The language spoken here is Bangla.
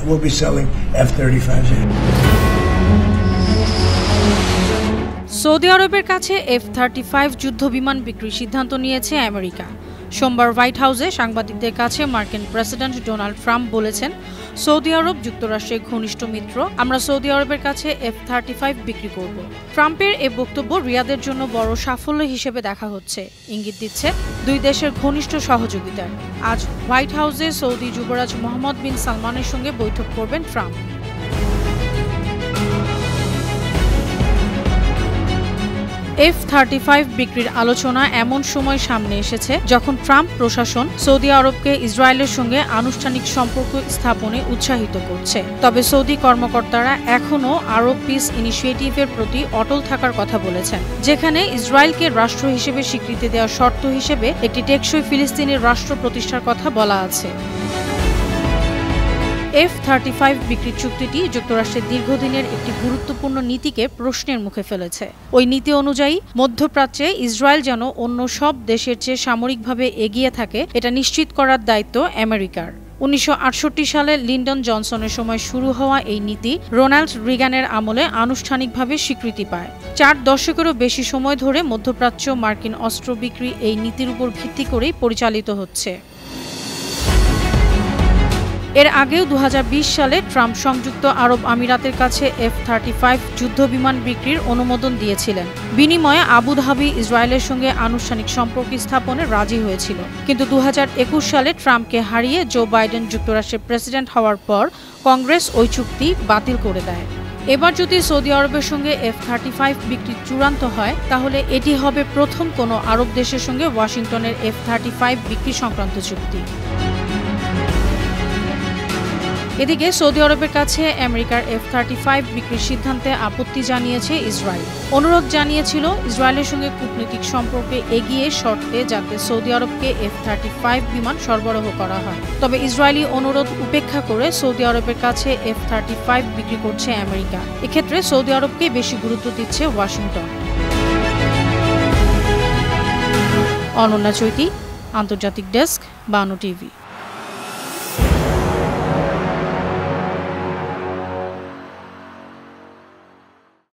we'll be selling F-35s. Saudi আরবের কাছে F-35 যুদ্ধ বিমান বিক্রির সিদ্ধান্ত নিয়েছে আমেরিকা। সোমবার হোয়াইট হাউসে সাংবাদিকদের কাছে মার্কিন প্রেসিডেন্ট ডোনাল্ড ট্রাম্প বলেছেন, সৌদি আরব যুক্তরাষ্ট্রের ঘনিষ্ঠ মিত্র, আমরা সৌদি আরবের কাছে F-35 বিক্রি করব। ট্রাম্পের এ বক্তব্য রিয়াদের জন্য বড় সাফল্য হিসেবে দেখা হচ্ছে, ইঙ্গিত দিচ্ছে দুই দেশের ঘনিষ্ঠ সহযোগিতার। আজ হোয়াইট হাউসে সৌদি যুবরাজ মোহাম্মদ বিন সালমানের সঙ্গে বৈঠক করবেন ট্রাম্প। F-35 বিক্রির আলোচনা এমন সময় সামনে এসেছে যখন ট্রাম্প প্রশাসন সৌদি আরবকে ইসরায়েলের সঙ্গে আনুষ্ঠানিক সম্পর্ক স্থাপনে উৎসাহিত করছে। তবে সৌদি কর্মকর্তারা এখনও আরব পিস ইনিশিয়েটিভের প্রতি অটল থাকার কথা বলেছেন, যেখানে ইসরায়েলকে রাষ্ট্র হিসেবে স্বীকৃতি দেওয়ার শর্ত হিসেবে একটি টেকসই ফিলিস্তিনের রাষ্ট্র প্রতিষ্ঠার কথা বলা আছে। F-35 বিক্রির চুক্তিটি যুক্তরাষ্ট্রের দীর্ঘদিনের একটি গুরুত্বপূর্ণ নীতিকে প্রশ্নের মুখে ফেলেছে। ওই নীতি অনুযায়ী মধ্যপ্রাচ্যে ইসরায়েল যেন অন্য সব দেশের চেয়ে সামরিকভাবে এগিয়ে থাকে, এটা নিশ্চিত করার দায়িত্ব আমেরিকার। 1968 সালে লিন্ডন জনসনের সময় শুরু হওয়া এই নীতি রোনাল্ড রিগানের আমলে আনুষ্ঠানিকভাবে স্বীকৃতি পায়। 4 দশকেরও বেশি সময় ধরে মধ্যপ্রাচ্য মার্কিন অস্ত্র বিক্রি এই নীতির উপর ভিত্তি করেই পরিচালিত হচ্ছে। এর আগেও 2020 সালে ট্রাম্প সংযুক্ত আরব আমিরাতের কাছে F-35 যুদ্ধ বিমান বিক্রির অনুমোদন দিয়েছিলেন। বিনিময়ে আবুধাবি ইসরায়েলের সঙ্গে আনুষ্ঠানিক সম্পর্ক স্থাপনে রাজি হয়েছিল। কিন্তু 2021 সালে ট্রাম্পকে হারিয়ে জো বাইডেন যুক্তরাষ্ট্রের প্রেসিডেন্ট হওয়ার পর কংগ্রেস ওই চুক্তি বাতিল করে দেয়। এবার যদি সৌদি আরবের সঙ্গে F-35 বিক্রি চূড়ান্ত হয়, তাহলে এটি হবে প্রথম কোনো আরব দেশের সঙ্গে ওয়াশিংটনের F-35 বিক্রি সংক্রান্ত চুক্তি। এদিকে সৌদি আরবের কাছে আমেরিকার F-35 বিক্রির সিদ্ধান্তে আপত্তি জানিয়েছে ইসরায়েল। অনুরোধ জানিয়েছিল ইসরায়েলের সঙ্গে কূটনৈতিক সম্পর্কে এগিয়ে শর্তে যাতে সৌদি আরবকে F-35 বিমান সরবরাহ করা হয়। তবে ইসরায়েলি অনুরোধ উপেক্ষা করে সৌদি আরবের কাছে F-35 বিক্রি করছে আমেরিকা। এক্ষেত্রে সৌদি আরবকে বেশি গুরুত্ব দিচ্ছে ওয়াশিংটন। অনন্যা চৈতি, আন্তর্জাতিক ডেস্ক, বানু টিভি।